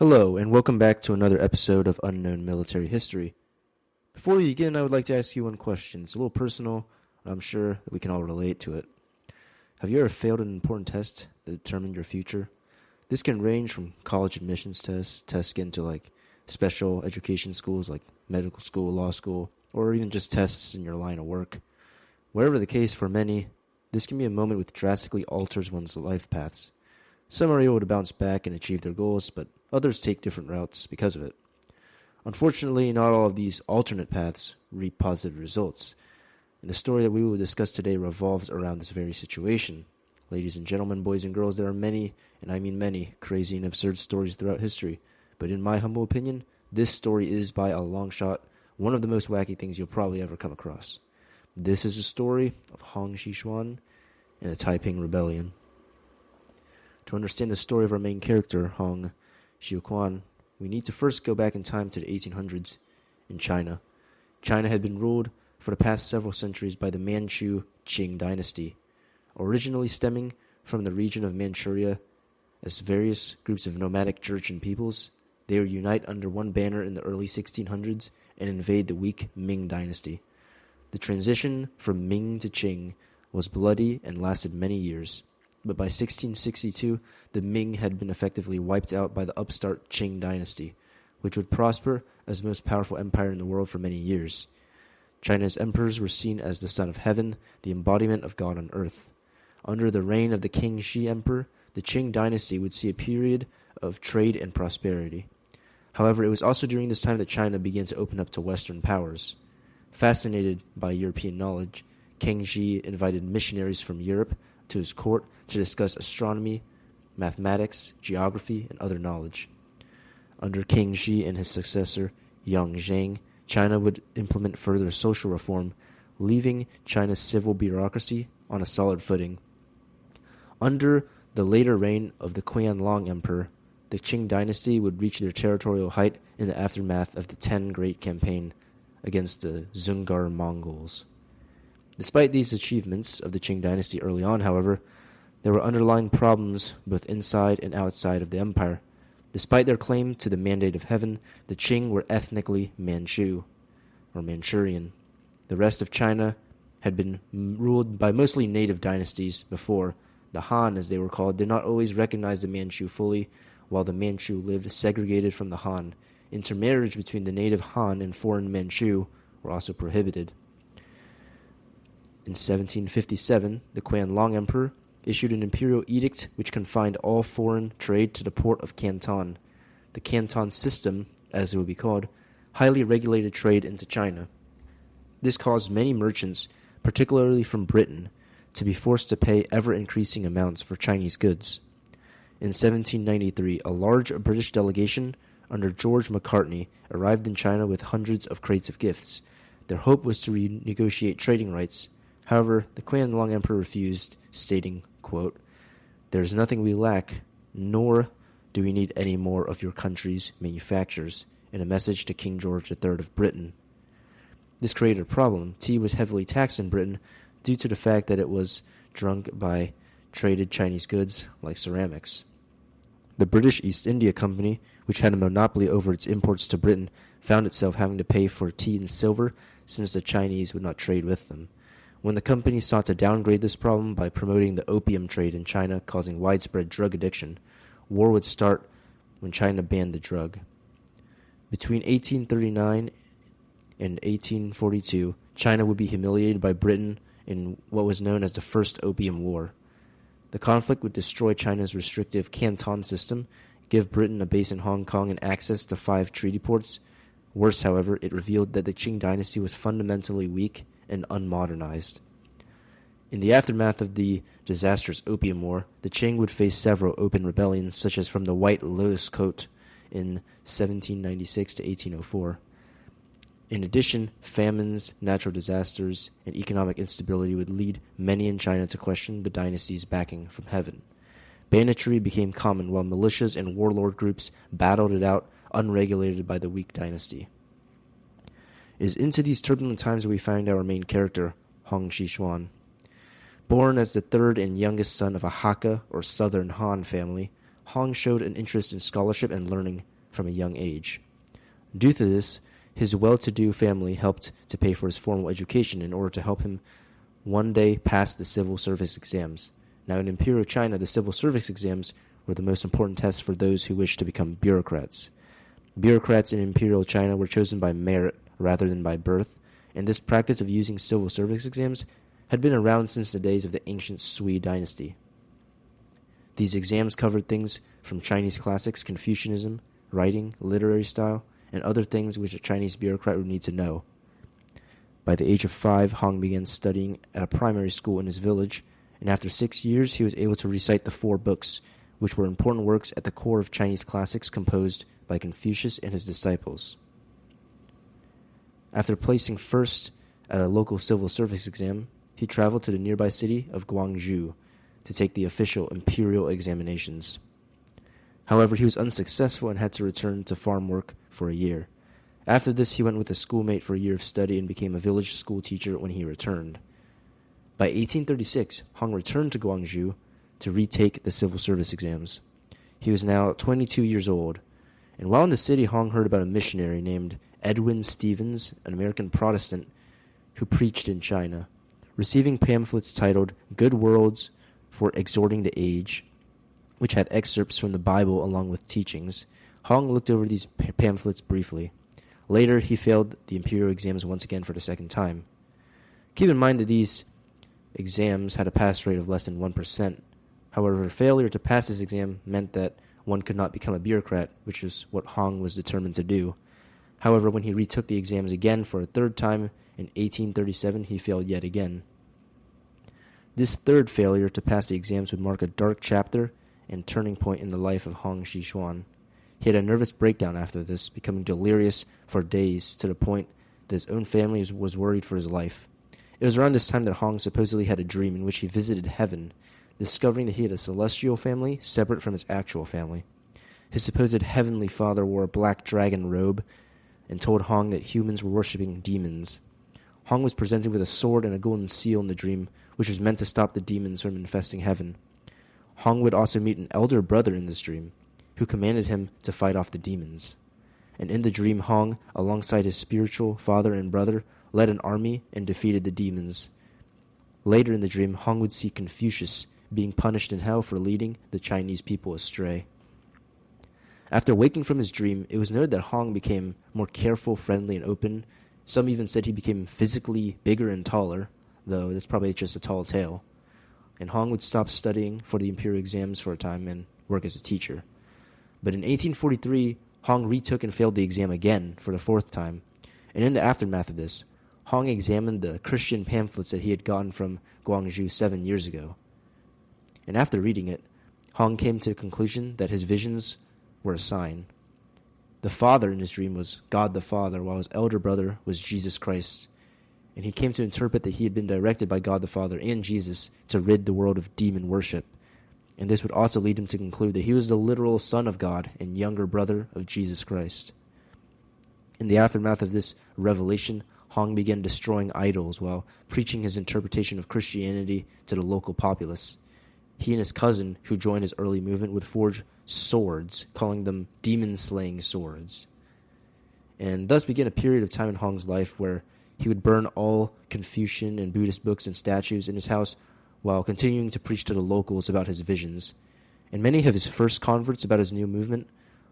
Hello, and welcome back to another episode of Unknown Military History. Before we begin, I would like to ask you one question. It's a little personal, and I'm sure that we can all relate to it. Have you ever failed an important test that determined your future? This can range from college admissions tests get into like special education schools like medical school, law school, or even just tests in your line of work. Wherever the case, for many, this can be a moment which drastically alters one's life paths. Some are able to bounce back and achieve their goals, but others take different routes because of it. Unfortunately, not all of these alternate paths reap positive results, and the story that we will discuss today revolves around this very situation. Ladies and gentlemen, boys and girls, there are many, and I mean many, crazy and absurd stories throughout history, but in my humble opinion, this story is by a long shot one of the most wacky things you'll probably ever come across. This is the story of Hong Xiuquan and the Taiping Rebellion. To understand the story of our main character, Hong Xiuquan, we need to first go back in time to the 1800s in China. China had been ruled for the past several centuries by the Manchu Qing Dynasty, originally stemming from the region of Manchuria. As various groups of nomadic Jurchen peoples, they would unite under one banner in the early 1600s and invade the weak Ming Dynasty. The transition from Ming to Qing was bloody and lasted many years. But by 1662, the Ming had been effectively wiped out by the upstart Qing Dynasty, which would prosper as the most powerful empire in the world for many years. China's emperors were seen as the son of heaven, the embodiment of God on earth. Under the reign of the King Shi Emperor, the Qing Dynasty would see a period of trade and prosperity. However, it was also during this time that China began to open up to Western powers. Fascinated by European knowledge, King Shi invited missionaries from Europe to his court to discuss astronomy, mathematics, geography, and other knowledge. Under King Shi and his successor, Yang Zheng, China would implement further social reform, leaving China's civil bureaucracy on a solid footing. Under the later reign of the Qianlong Emperor, the Qing Dynasty would reach their territorial height in the aftermath of the Ten Great Campaign against the Dzungar Mongols. Despite these achievements of the Qing Dynasty early on, however, there were underlying problems both inside and outside of the empire. Despite their claim to the mandate of heaven, the Qing were ethnically Manchu, or Manchurian. The rest of China had been ruled by mostly native dynasties before. The Han, as they were called, did not always recognize the Manchu fully, while the Manchu lived segregated from the Han. Intermarriage between the native Han and foreign Manchu were also prohibited. In 1757, the Qianlong Emperor issued an imperial edict which confined all foreign trade to the port of Canton. The Canton system, as it would be called, highly regulated trade into China. This caused many merchants, particularly from Britain, to be forced to pay ever-increasing amounts for Chinese goods. In 1793, a large British delegation under George Macartney arrived in China with hundreds of crates of gifts. Their hope was to renegotiate trading rights. However, the Qianlong Emperor refused, stating, quote, "There is nothing we lack, nor do we need any more of your country's manufactures," in a message to King George III of Britain. This created a problem. Tea was heavily taxed in Britain due to the fact that it was drunk by traded Chinese goods like ceramics. The British East India Company, which had a monopoly over its imports to Britain, found itself having to pay for tea in silver since the Chinese would not trade with them. When the company sought to downgrade this problem by promoting the opium trade in China, causing widespread drug addiction, war would start when China banned the drug. Between 1839 and 1842, China would be humiliated by Britain in what was known as the First Opium War. The conflict would destroy China's restrictive Canton system, give Britain a base in Hong Kong and access to 5 treaty ports. Worse, however, it revealed that the Qing Dynasty was fundamentally weak and unmodernized. In the aftermath of the disastrous Opium War, the Qing would face several open rebellions, such as from the White Lotus Coat in 1796 to 1804. In addition, famines, natural disasters, and economic instability would lead many in China to question the dynasty's backing from heaven. Banditry became common while militias and warlord groups battled it out, unregulated by the weak dynasty. It is into these turbulent times that we find our main character, Hong Xiuquan. Born as the third and youngest son of a Hakka or Southern Han family, Hong showed an interest in scholarship and learning. from a young age. Due to this, his well-to-do family helped to pay for his formal education in order to help him one day pass the civil service exams. Now, in Imperial China, the civil service exams were the most important tests for those who wished to become bureaucrats. Bureaucrats in Imperial China were chosen by merit rather than by birth, and this practice of using civil service exams had been around since the days of the ancient Qing Dynasty. These exams covered things from Chinese classics, Confucianism, writing, literary style, and other things which a Chinese bureaucrat would need to know. By the age of 5, Hong began studying at a primary school in his village, and after 6 years he was able to recite the 4 books, which were important works at the core of Chinese classics composed by Confucius and his disciples. After placing first at a local civil service exam, he traveled to the nearby city of Guangzhou to take the official imperial examinations. However, he was unsuccessful and had to return to farm work for a year. After this, he went with a schoolmate for a year of study and became a village school teacher when he returned. By 1836, Hong returned to Guangzhou to retake the civil service exams. He was now 22 years old, and while in the city, Hong heard about a missionary named Edwin Stevens, an American Protestant who preached in China. Receiving pamphlets titled Good Words for Exhorting the Age, which had excerpts from the Bible along with teachings, Hong looked over these pamphlets briefly. Later, he failed the imperial exams once again for the second time. Keep in mind that these exams had a pass rate of less than 1%. However, failure to pass this exam meant that one could not become a bureaucrat, which is what Hong was determined to do. However, when he retook the exams again for a third time in 1837, he failed yet again. This third failure to pass the exams would mark a dark chapter and turning point in the life of Hong Xiuquan. He had a nervous breakdown after this, becoming delirious for days to the point that his own family was worried for his life. It was around this time that Hong supposedly had a dream in which he visited heaven, discovering that he had a celestial family separate from his actual family. His supposed heavenly father wore a black dragon robe and told Hong that humans were worshipping demons. Hong was presented with a sword and a golden seal in the dream, which was meant to stop the demons from infesting heaven. Hong would also meet an elder brother in this dream, who commanded him to fight off the demons. And in the dream, Hong, alongside his spiritual father and brother, led an army and defeated the demons. Later in the dream, Hong would see Confucius being punished in hell for leading the Chinese people astray. After waking from his dream, it was noted that Hong became more careful, friendly, and open. Some even said he became physically bigger and taller, though that's probably just a tall tale. And Hong would stop studying for the imperial exams for a time and work as a teacher. But in 1843, Hong retook and failed the exam again for the 4th time. And in the aftermath of this, Hong examined the Christian pamphlets that he had gotten from Guangzhou 7 years ago. And after reading it, Hong came to the conclusion that his visions were a sign. The father in his dream was God the Father, while his elder brother was Jesus Christ. And he came to interpret that he had been directed by God the Father and Jesus to rid the world of demon worship. And this would also lead him to conclude that he was the literal son of God and younger brother of Jesus Christ. In the aftermath of this revelation, Hong began destroying idols while preaching his interpretation of Christianity to the local populace. He and his cousin, who joined his early movement, would forge swords, calling them demon-slaying swords. And thus began a period of time in Hong's life where he would burn all Confucian and Buddhist books and statues in his house while continuing to preach to the locals about his visions. And many of his first converts about his new movement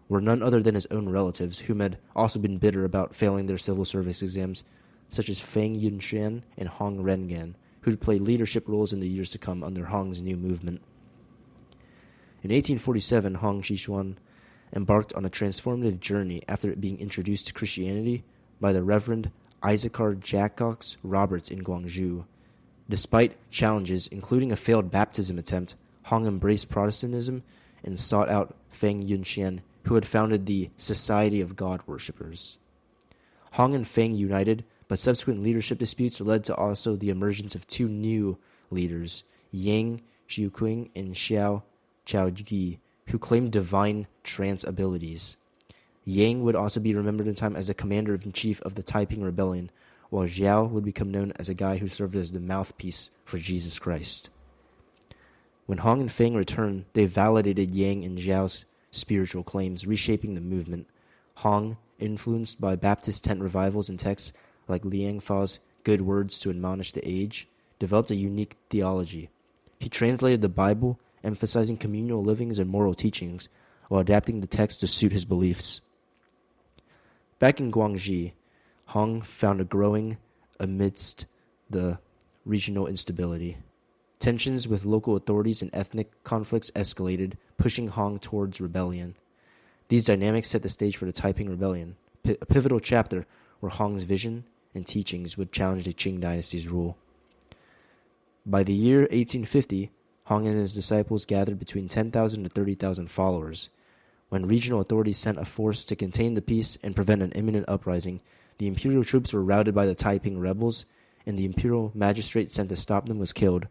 were none other than his own relatives, whom had also been bitter about failing their civil service exams, such as Feng Yunshan and Hong Rengan, who would play leadership roles in the years to come under Hong's new movement. In 1847, Hong Xiuquan embarked on a transformative journey after being introduced to Christianity by the Reverend Issachar Jacques Roberts in Guangzhou. Despite challenges, including a failed baptism attempt, Hong embraced Protestantism and sought out Feng Yunshan, who had founded the Society of God Worshippers. Hong and Feng united, but subsequent leadership disputes led to also the emergence of 2 new leaders, Yang Xiuqing and Xiao Chaoji, who claimed divine trance abilities. Yang would also be remembered in time as the commander-in-chief of the Taiping Rebellion, while Xiao would become known as a guy who served as the mouthpiece for Jesus Christ. When Hong and Feng returned, they validated Yang and Xiao's spiritual claims, reshaping the movement. Hong, influenced by Baptist tent revivals and texts like Liang Fa's Good Words to Admonish the Age, developed a unique theology. He translated the Bible, emphasizing communal livings and moral teachings, while adapting the text to suit his beliefs. Back in Guangxi, Hong found a growing amidst the regional instability. Tensions with local authorities and ethnic conflicts escalated, pushing Hong towards rebellion. These dynamics set the stage for the Taiping Rebellion, a pivotal chapter where Hong's vision and teachings would challenge the Qing Dynasty's rule. By the year 1850, Hong and his disciples gathered between 10,000 to 30,000 followers. When regional authorities sent a force to contain the peace and prevent an imminent uprising, the imperial troops were routed by the Taiping rebels, and the imperial magistrate sent to stop them was killed.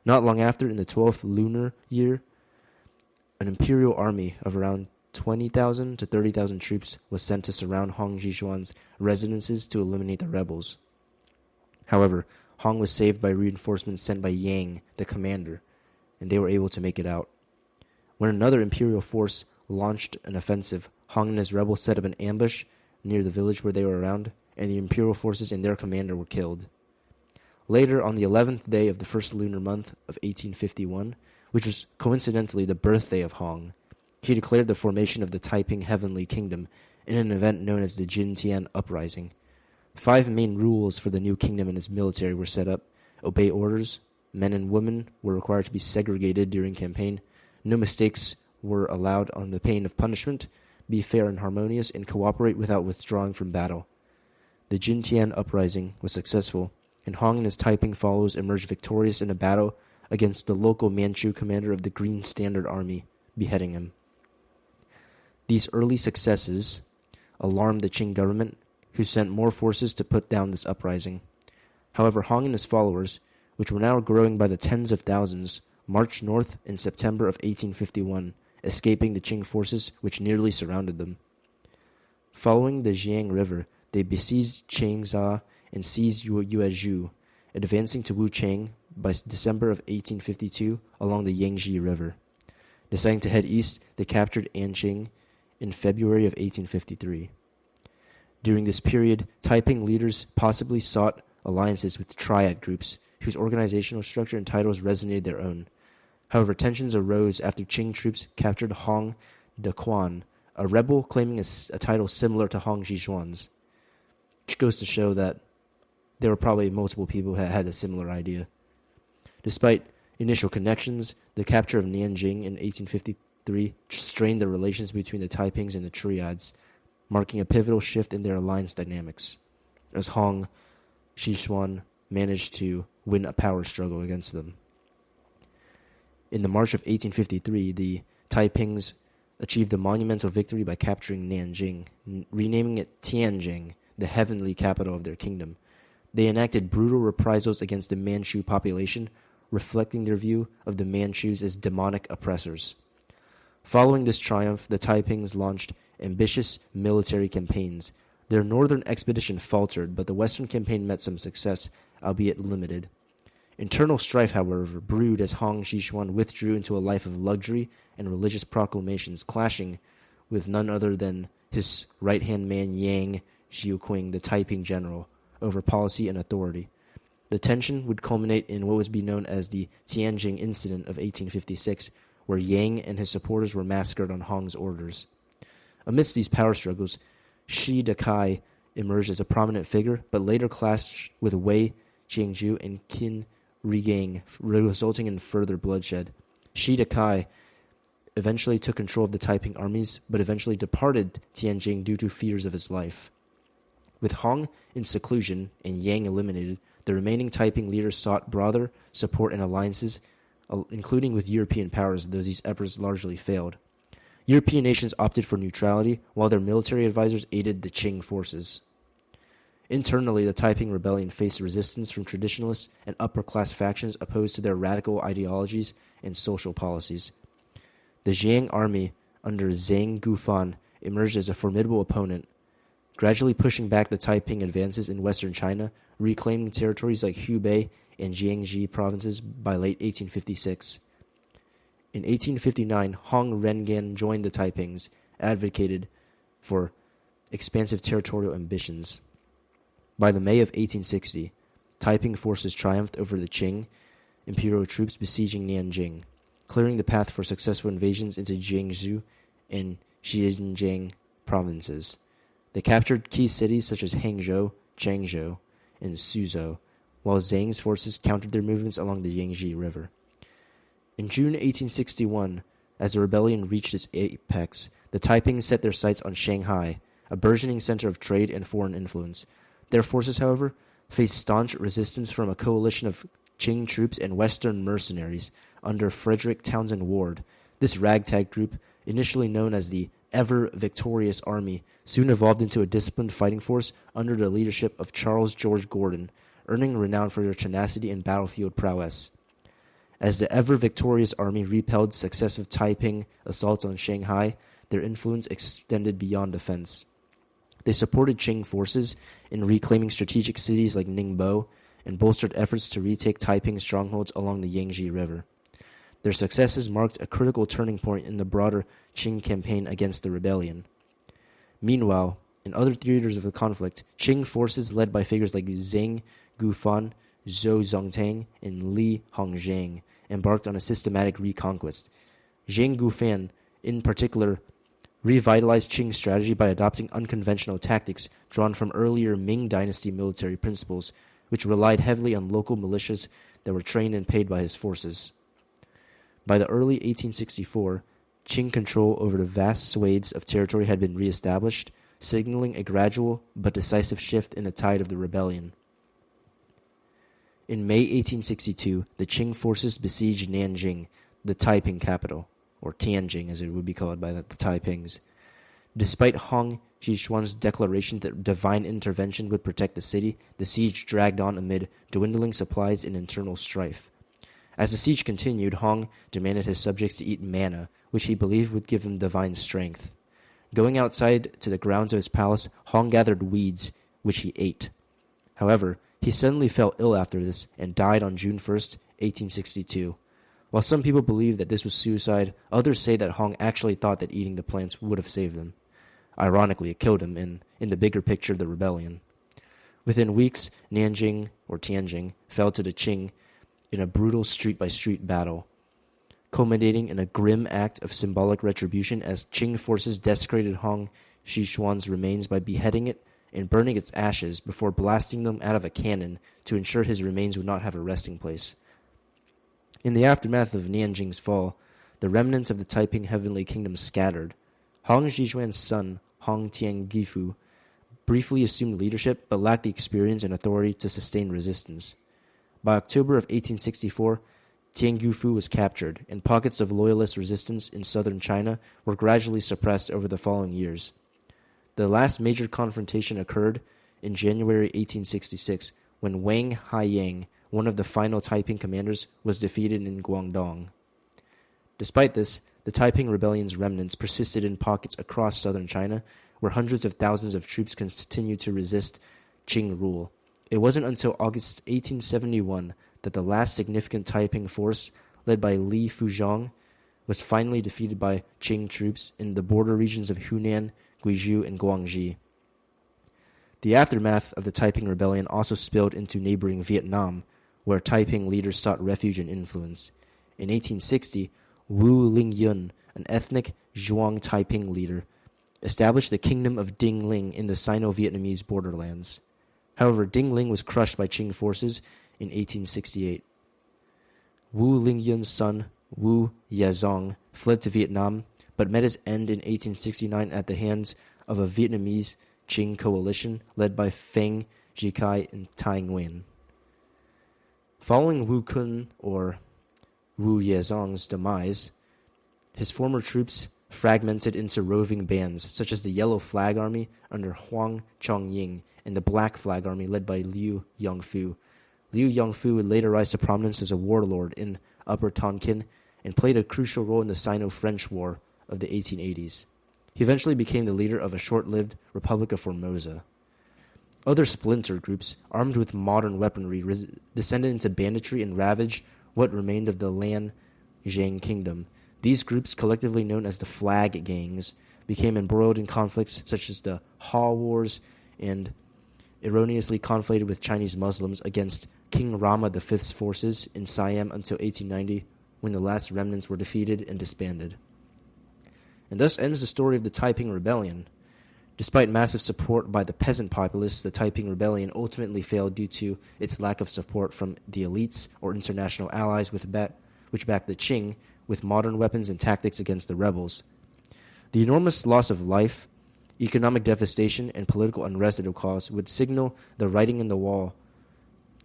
Not long after, in the 12th lunar year, an imperial army of around 20,000 to 30,000 troops was sent to surround Hong Xiuquan's residences to eliminate the rebels. However, Hong was saved by reinforcements sent by Yang, the commander, and they were able to make it out. When another imperial force launched an offensive, Hong and his rebels set up an ambush near the village where they were around, and the imperial forces and their commander were killed. Later, on the 11th day of the first lunar month of 1851, which was coincidentally the birthday of Hong, he declared the formation of the Taiping Heavenly Kingdom in an event known as the Jintian Uprising. 5 main rules for the new kingdom and its military were set up: obey orders, men and women were required to be segregated during campaign, no mistakes were allowed on the pain of punishment, be fair and harmonious, and cooperate without withdrawing from battle. The Jintian Uprising was successful, and Hong and his Taiping followers emerged victorious in a battle against the local Manchu commander of the Green Standard Army, beheading him. These early successes alarmed the Qing government, who sent more forces to put down this uprising. However, Hong and his followers, which were now growing by the tens of thousands, marched north in September of 1851, escaping the Qing forces which nearly surrounded them. Following the Jiang River, they besieged Changsha and seized Yuezhou, advancing to Wuchang by December of 1852 along the Yangtze River. Deciding to head east, they captured Anqing in February of 1853. During this period, Taiping leaders possibly sought alliances with triad groups whose organizational structure and titles resonated their own. However, tensions arose after Qing troops captured Hong Xiuquan, a rebel claiming a title similar to Hong Xiuquan's, which goes to show that there were probably multiple people who had a similar idea. Despite initial connections, the capture of Nanjing in 1853 strained the relations between the Taipings and the triads, marking a pivotal shift in their alliance dynamics, as Hong Xiuquan managed to win a power struggle against them. In the March of 1853, the Taipings achieved a monumental victory by capturing Nanjing, renaming it Tianjing, the heavenly capital of their kingdom. They enacted brutal reprisals against the Manchu population, reflecting their view of the Manchus as demonic oppressors. Following this triumph, the Taipings launched ambitious military campaigns. Their northern expedition faltered, but the western campaign met some success, albeit limited. Internal strife, however, brewed as Hong Xiuquan withdrew into a life of luxury and religious proclamations, clashing with none other than his right-hand man Yang Xiuqing, the Taiping general, over policy and authority. The tension would culminate in what was be known as the Tianjing Incident of 1856, where Yang and his supporters were massacred on Hong's orders. Amidst these power struggles, Shi Dakai emerged as a prominent figure, but later clashed with Wei Jiangju and Qin Rigang, resulting in further bloodshed. Shi Dakai eventually took control of the Taiping armies, but eventually departed Tianjing due to fears of his life. With Hong in seclusion and Yang eliminated, the remaining Taiping leaders sought broader support and alliances, including with European powers, though these efforts largely failed. European nations opted for neutrality, while their military advisors aided the Qing forces. Internally, the Taiping Rebellion faced resistance from traditionalists and upper-class factions opposed to their radical ideologies and social policies. The Jiang army under Zhang Gufan emerged as a formidable opponent, gradually pushing back the Taiping advances in western China, reclaiming territories like Hubei and Jiangxi provinces by late 1856. In 1859, Hong Rengan joined the Taipings, advocated for expansive territorial ambitions. By the May of 1860, Taiping forces triumphed over the Qing imperial troops besieging Nanjing, clearing the path for successful invasions into Jiangsu and Xinjiang provinces. They captured key cities such as Hangzhou, Changzhou, and Suzhou, while Zhang's forces countered their movements along the Yangtze River. In June 1861, as the rebellion reached its apex, the Taiping set their sights on Shanghai, a burgeoning center of trade and foreign influence. Their forces, however, faced staunch resistance from a coalition of Qing troops and Western mercenaries under Frederick Townsend Ward. This ragtag group, initially known as the Ever-Victorious Army, soon evolved into a disciplined fighting force under the leadership of Charles George Gordon, earning renown for their tenacity and battlefield prowess. As the Ever-Victorious Army repelled successive Taiping assaults on Shanghai, their influence extended beyond defense. They supported Qing forces in reclaiming strategic cities like Ningbo and bolstered efforts to retake Taiping strongholds along the Yangtze River. Their successes marked a critical turning point in the broader Qing campaign against the rebellion. Meanwhile, in other theaters of the conflict, Qing forces led by figures like Zhang Gufan, Zhou Zongtang, and Li Hongzhang embarked on a systematic reconquest. Zhang Gufan, in particular, revitalized Qing strategy by adopting unconventional tactics drawn from earlier Qing Dynasty military principles, which relied heavily on local militias that were trained and paid by his forces. By the early 1864, Qing control over the vast swathes of territory had been reestablished, signaling a gradual but decisive shift in the tide of the rebellion. In May 1862, the Qing forces besieged Nanjing, the Taiping capital, or Tianjin as it would be called by the Taipings. Despite Hong Xiuquan's declaration that divine intervention would protect the city, the siege dragged on amid dwindling supplies and internal strife. As the siege continued, Hong demanded his subjects to eat manna, which he believed would give them divine strength. Going outside to the grounds of his palace, Hong gathered weeds, which he ate. However, he suddenly fell ill after this and died on June 1st, 1862. While some people believe that this was suicide, others say that Hong actually thought that eating the plants would have saved him. Ironically, it killed him in the bigger picture, the rebellion. Within weeks, Nanjing, or Tianjin, fell to the Qing in a brutal street-by-street battle, culminating in a grim act of symbolic retribution as Qing forces desecrated Hong Xiuquan's remains by beheading it and burning its ashes before blasting them out of a cannon to ensure his remains would not have a resting place. In the aftermath of Nanjing's fall, the remnants of the Taiping Heavenly Kingdom scattered. Hong Xiuquan's son, Hong Tiangifu, briefly assumed leadership but lacked the experience and authority to sustain resistance. By October of 1864, Tiangifu was captured, and pockets of loyalist resistance in southern China were gradually suppressed over the following years. The last major confrontation occurred in January 1866, when Wang Haiyang, one of the final Taiping commanders, was defeated in Guangdong. Despite this, the Taiping Rebellion's remnants persisted in pockets across southern China, where hundreds of thousands of troops continued to resist Qing rule. It wasn't until August 1871 that the last significant Taiping force, led by Li Fuzhong, was finally defeated by Qing troops in the border regions of Hunan, Guizhou, and Guangxi. The aftermath of the Taiping Rebellion also spilled into neighboring Vietnam, where Taiping leaders sought refuge and influence. In 1860, Wu Lingyun, an ethnic Zhuang Taiping leader, established the Kingdom of Ding Ling in the Sino-Vietnamese borderlands. However, Ding Ling was crushed by Qing forces in 1868. Wu Lingyun's son, Wu Yazong, fled to Vietnam, but met his end in 1869 at the hands of a Vietnamese Qing coalition led by Feng Jikai and Tai Nguyen. Following Wu Kun, or Wu Yazong's demise, his former troops fragmented into roving bands, such as the Yellow Flag Army under Huang Chongying and the Black Flag Army led by Liu Yongfu. Liu Yongfu would later rise to prominence as a warlord in Upper Tonkin and played a crucial role in the Sino-French War of the 1880s. He eventually became the leader of a short-lived Republic of Formosa. Other splinter groups, armed with modern weaponry, descended into banditry and ravaged what remained of the Lan Zhang kingdom. These groups, collectively known as the Flag Gangs, became embroiled in conflicts such as the Ha Wars and erroneously conflated with Chinese Muslims against King Rama V's forces in Siam until 1890, when the last remnants were defeated and disbanded. And thus ends the story of the Taiping Rebellion. Despite massive support by the peasant populace, the Taiping Rebellion ultimately failed due to its lack of support from the elites or international allies which backed the Qing with modern weapons and tactics against the rebels. The enormous loss of life, economic devastation, and political unrest it caused would signal the writing in the wall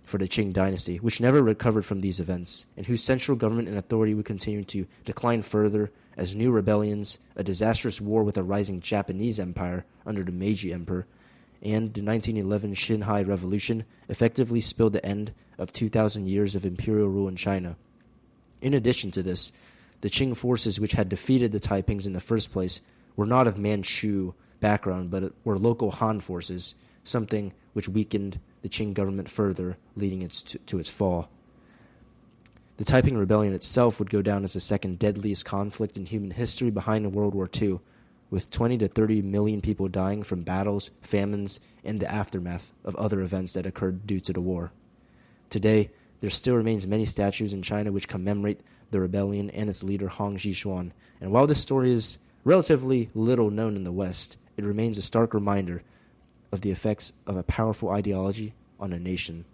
for the Qing Dynasty, which never recovered from these events, and whose central government and authority would continue to decline further as new rebellions, a disastrous war with a rising Japanese empire under the Meiji Emperor, and the 1911 Xinhai Revolution effectively spelled the end of 2,000 years of imperial rule in China. In addition to this, the Qing forces which had defeated the Taipings in the first place were not of Manchu background, but were local Han forces, something which weakened the Qing government further, leading to its fall. The Taiping Rebellion itself would go down as the second deadliest conflict in human history behind World War II, with 20 to 30 million people dying from battles, famines, and the aftermath of other events that occurred due to the war. Today, there still remains many statues in China which commemorate the rebellion and its leader Hong Xiuquan, and while this story is relatively little known in the West, it remains a stark reminder of the effects of a powerful ideology on a nation.